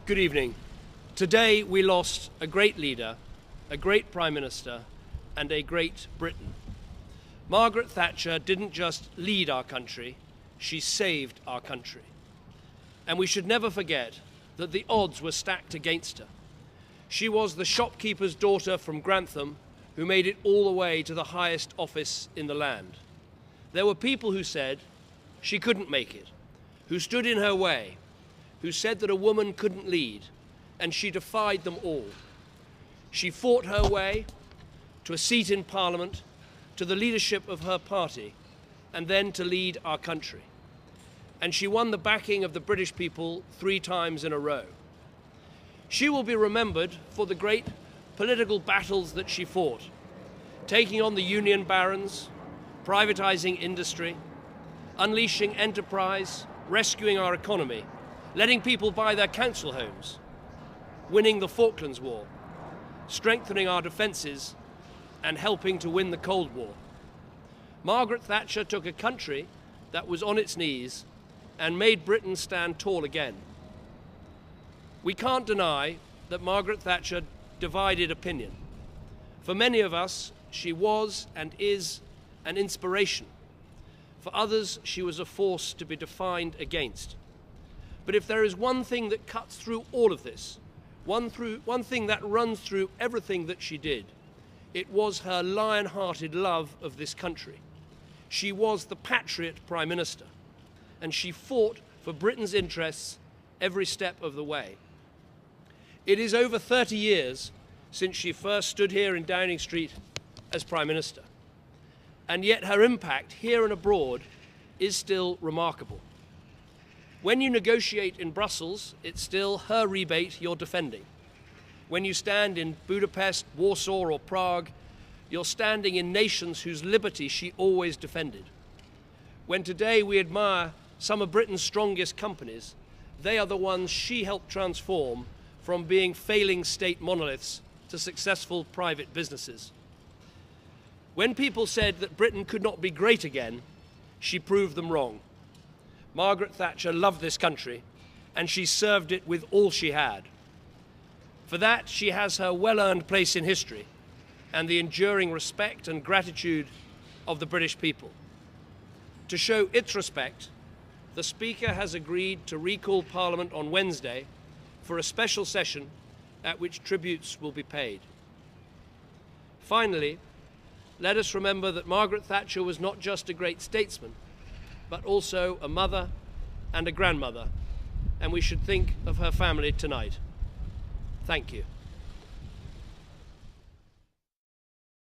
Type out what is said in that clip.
Good evening. Today we lost a great leader, a great Prime Minister, and a great Britain. Margaret Thatcher didn't just lead our country, she saved our country. And we should never forget that the odds were stacked against her. She was the shopkeeper's daughter from Grantham who made it all the way to the highest office in the land. There were people who said she couldn't make it, who stood in her way, who said that a woman couldn't lead, and she defied them all. She fought her way to a seat in Parliament, to the leadership of her party, and then to lead our country. And she won the backing of the British people 3 times in a row. She will be remembered for the great political battles that she fought, taking on the union barons, privatizing industry, unleashing enterprise, rescuing our economy, letting people buy their council homes, winning the Falklands War, strengthening our defences, and helping to win the Cold War. Margaret Thatcher took a country that was on its knees and made Britain stand tall again. We can't deny that Margaret Thatcher divided opinion. For many of us, she was and is an inspiration. For others, she was a force to be defined against. But if there is one thing that cuts through all of this, one thing that runs through everything that she did, it was her lion-hearted love of this country. She was the patriot Prime Minister, and she fought for Britain's interests every step of the way. It is over 30 years since she first stood here in Downing Street as Prime Minister, and yet her impact here and abroad is still remarkable. When you negotiate in Brussels, it's still her rebate you're defending. When you stand in Budapest, Warsaw, or Prague, you're standing in nations whose liberty she always defended. When today we admire some of Britain's strongest companies, they are the ones she helped transform from being failing state monoliths to successful private businesses. When people said that Britain could not be great again, she proved them wrong. Margaret Thatcher loved this country, and she served it with all she had. For that, she has her well-earned place in history and the enduring respect and gratitude of the British people. To show its respect, the Speaker has agreed to recall Parliament on Wednesday for a special session at which tributes will be paid. Finally, let us remember that Margaret Thatcher was not just a great statesman, but also a mother and a grandmother, and we should think of her family tonight. Thank you.